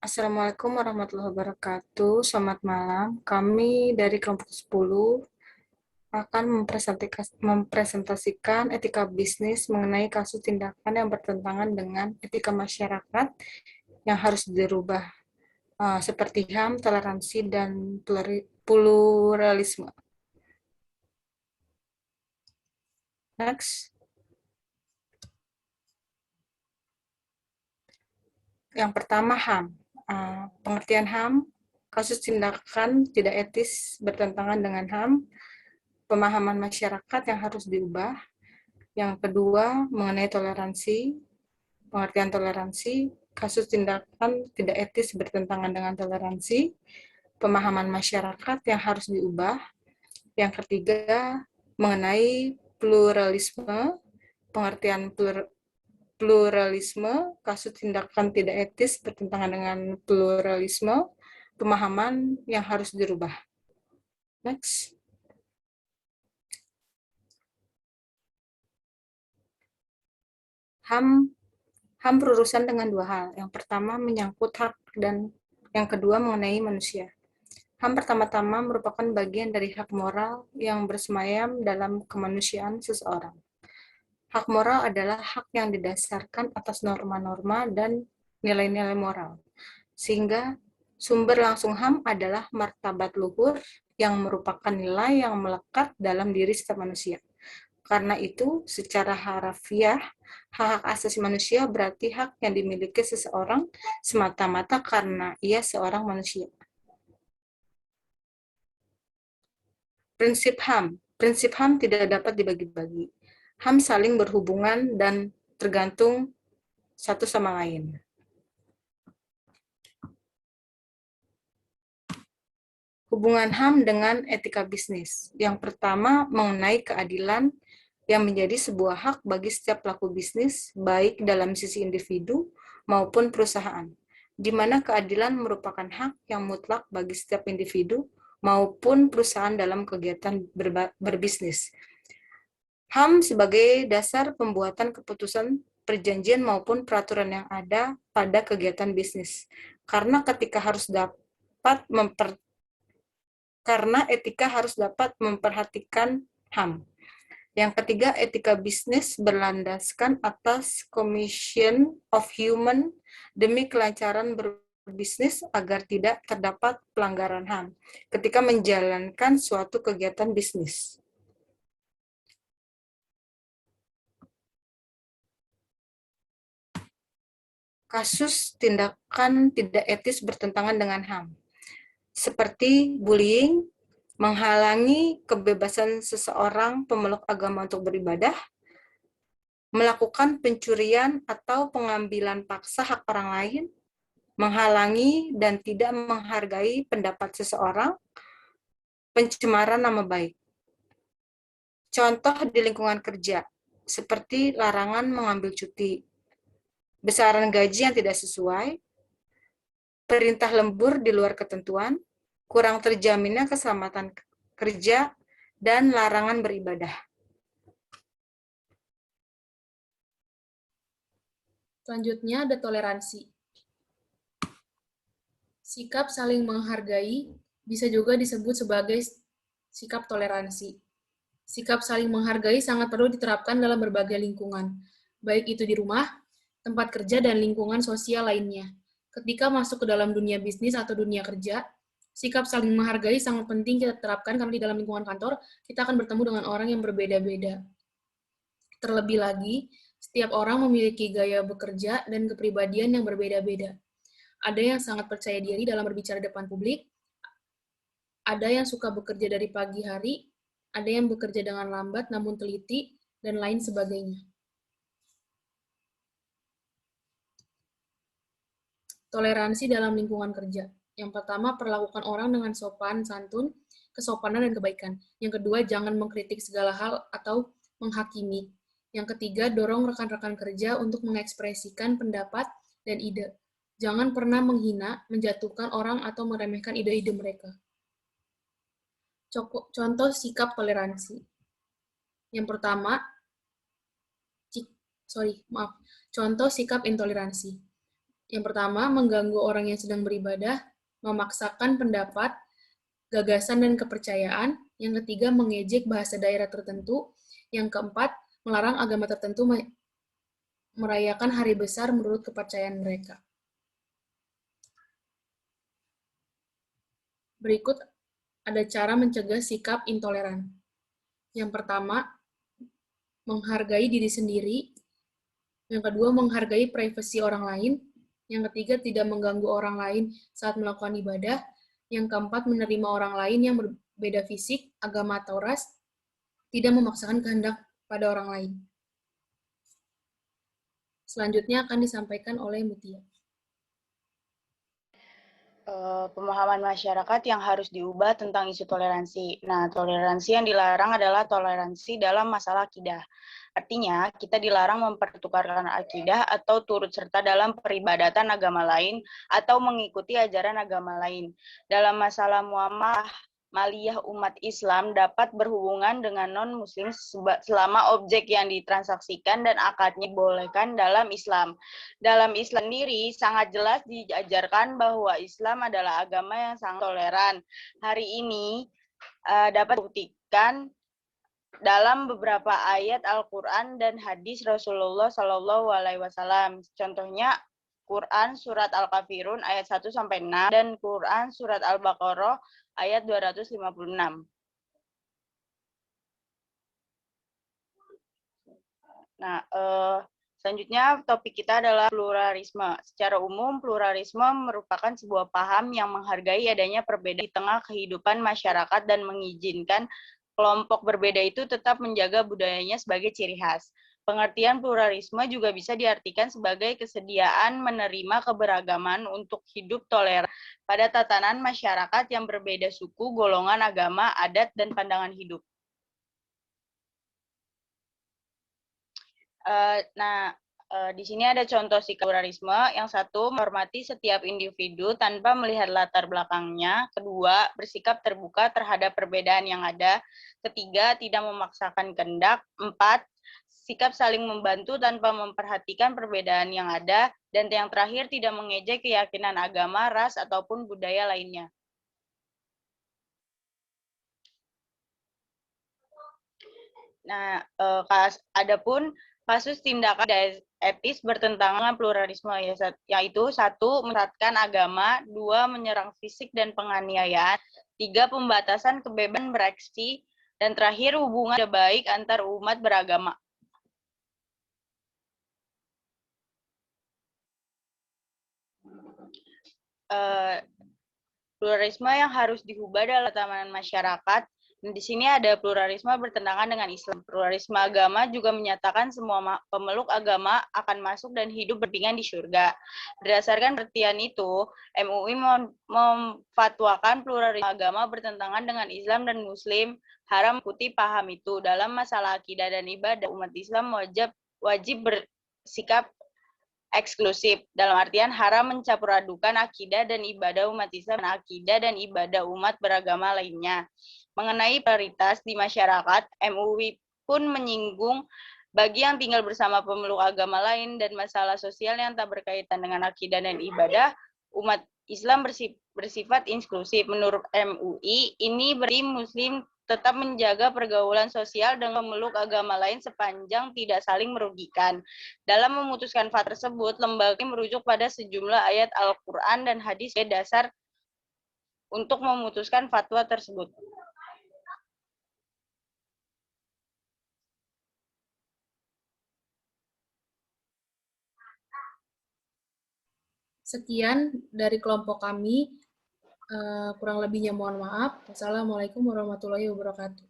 Assalamualaikum warahmatullahi wabarakatuh. Selamat malam. Kami dari kelompok 10 akan mempresentasikan etika bisnis mengenai kasus tindakan yang bertentangan dengan etika masyarakat yang harus dirubah, seperti HAM, toleransi, dan pluralisme. Next. Yang pertama HAM. Pengertian HAM, kasus tindakan tidak etis bertentangan dengan HAM, pemahaman masyarakat yang harus diubah. Yang kedua, mengenai toleransi, pengertian toleransi, kasus tindakan tidak etis bertentangan dengan toleransi, pemahaman masyarakat yang harus diubah. Yang ketiga, mengenai pluralisme, pengertian pluralisme, kasus tindakan tidak etis bertentangan dengan pluralisme, pemahaman yang harus dirubah. Next. HAM berurusan dengan dua hal. Yang pertama menyangkut hak dan yang kedua mengenai manusia. HAM pertama-tama merupakan bagian dari hak moral yang bersemayam dalam kemanusiaan seseorang. Hak moral adalah hak yang didasarkan atas norma-norma dan nilai-nilai moral. Sehingga sumber langsung HAM adalah martabat luhur yang merupakan nilai yang melekat dalam diri setiap manusia. Karena itu, secara harafiah, hak asasi manusia berarti hak yang dimiliki seseorang semata-mata karena ia seorang manusia. Prinsip HAM. Prinsip HAM tidak dapat dibagi-bagi. HAM saling berhubungan dan tergantung satu sama lain. Hubungan HAM dengan etika bisnis. Yang pertama, mengenai keadilan yang menjadi sebuah hak bagi setiap pelaku bisnis, baik dalam sisi individu maupun perusahaan, di mana keadilan merupakan hak yang mutlak bagi setiap individu maupun perusahaan dalam kegiatan berbisnis. HAM sebagai dasar pembuatan keputusan perjanjian maupun peraturan yang ada pada kegiatan bisnis. Karena etika harus dapat memperhatikan HAM. Yang ketiga, etika bisnis berlandaskan atas Commission of Human demi kelancaran berbisnis agar tidak terdapat pelanggaran HAM ketika menjalankan suatu kegiatan bisnis. Kasus tindakan tidak etis bertentangan dengan HAM, seperti bullying, menghalangi kebebasan seseorang pemeluk agama untuk beribadah, melakukan pencurian atau pengambilan paksa hak orang lain, menghalangi dan tidak menghargai pendapat seseorang, pencemaran nama baik. Contoh di lingkungan kerja, seperti larangan mengambil cuti, besaran gaji yang tidak sesuai, perintah lembur di luar ketentuan, kurang terjaminnya keselamatan kerja, dan larangan beribadah. Selanjutnya ada toleransi. Sikap saling menghargai bisa juga disebut sebagai sikap toleransi. Sikap saling menghargai sangat perlu diterapkan dalam berbagai lingkungan, baik itu di rumah, tempat kerja, dan lingkungan sosial lainnya. Ketika masuk ke dalam dunia bisnis atau dunia kerja, sikap saling menghargai sangat penting kita terapkan karena di dalam lingkungan kantor, kita akan bertemu dengan orang yang berbeda-beda. Terlebih lagi, setiap orang memiliki gaya bekerja dan kepribadian yang berbeda-beda. Ada yang sangat percaya diri dalam berbicara di depan publik, ada yang suka bekerja dari pagi hari, ada yang bekerja dengan lambat namun teliti, dan lain sebagainya. Toleransi dalam lingkungan kerja. Yang pertama, perlakukan orang dengan sopan, santun, kesopanan, dan kebaikan. Yang kedua, jangan mengkritik segala hal atau menghakimi. Yang ketiga, dorong rekan-rekan kerja untuk mengekspresikan pendapat dan ide. Jangan pernah menghina, menjatuhkan orang, atau meremehkan ide-ide mereka. Contoh sikap toleransi. Yang pertama, contoh sikap intoleransi. Yang pertama, mengganggu orang yang sedang beribadah, memaksakan pendapat, gagasan, dan kepercayaan. Yang ketiga, mengejek bahasa daerah tertentu. Yang keempat, melarang agama tertentu merayakan hari besar menurut kepercayaan mereka. Berikut ada cara mencegah sikap intoleran. Yang pertama, menghargai diri sendiri. Yang kedua, menghargai privasi orang lain. Yang ketiga, tidak mengganggu orang lain saat melakukan ibadah. Yang keempat, menerima orang lain yang berbeda fisik, agama, atau ras, tidak memaksakan kehendak pada orang lain. Selanjutnya akan disampaikan oleh Mutia. Pemahaman masyarakat yang harus diubah tentang isu toleransi. Nah, toleransi yang dilarang adalah toleransi dalam masalah akidah. Artinya, kita dilarang mempertukarkan akidah atau turut serta dalam peribadatan agama lain atau mengikuti ajaran agama lain. Dalam masalah muamalah maliyah umat Islam dapat berhubungan dengan non-muslim selama objek yang ditransaksikan dan akadnya dibolehkan dalam Islam. Dalam Islam sendiri sangat jelas diajarkan bahwa Islam adalah agama yang sangat toleran. Hari ini dapat dibuktikan dalam beberapa ayat Al-Quran dan hadis Rasulullah Shallallahu Alaihi Wasallam. Contohnya Quran surat Al-Kafirun ayat 1-6 dan Quran surat Al-Baqarah ayat 256. Nah, selanjutnya topik kita adalah pluralisme. Secara umum, pluralisme merupakan sebuah paham yang menghargai adanya perbedaan di tengah kehidupan masyarakat dan mengizinkan kelompok berbeda itu tetap menjaga budayanya sebagai ciri khas. Pengertian pluralisme juga bisa diartikan sebagai kesediaan menerima keberagaman untuk hidup toleran pada tatanan masyarakat yang berbeda suku, golongan, agama, adat, dan pandangan hidup. Di sini ada contoh sikap pluralisme. Yang satu, menghormati setiap individu tanpa melihat latar belakangnya. Kedua, bersikap terbuka terhadap perbedaan yang ada. Ketiga, tidak memaksakan kehendak. Empat, sikap saling membantu tanpa memperhatikan perbedaan yang ada. Dan yang terakhir, tidak mengejek keyakinan agama, ras, ataupun budaya lainnya. Nah, adapun kasus tindakan etis bertentangan dengan pluralisme, yaitu satu, menyesatkan agama, dua, menyerang fisik dan penganiayaan, tiga, pembatasan kebebasan berekspresi, dan terakhir, hubungan tidak baik antar umat beragama. Pluralisme yang harus diubah dalam tatanan masyarakat. Di sini ada pluralisme bertentangan dengan Islam. Pluralisme agama juga menyatakan semua pemeluk agama akan masuk dan hidup berdampingan di surga. Berdasarkan pengertian itu, MUI memfatwakan pluralisme agama bertentangan dengan Islam dan Muslim haram mengikuti paham itu. Dalam masalah akidah dan ibadah, umat Islam wajib bersikap eksklusif, dalam artian haram mencampur adukan akidah dan ibadah umat Islam dan akidah dan ibadah umat beragama lainnya. Mengenai prioritas di masyarakat, MUI pun menyinggung bagi yang tinggal bersama pemeluk agama lain dan masalah sosial yang tak berkaitan dengan akidah dan ibadah, umat Islam bersifat inklusif. Menurut MUI, ini berarti Muslim tetap menjaga pergaulan sosial dengan pemeluk agama lain sepanjang tidak saling merugikan. Dalam memutuskan fatwa tersebut, lembaga ini merujuk pada sejumlah ayat Al-Quran dan hadis sebagai dasar untuk memutuskan fatwa tersebut. Sekian dari kelompok kami. Kurang lebihnya mohon maaf. Wassalamualaikum warahmatullahi wabarakatuh.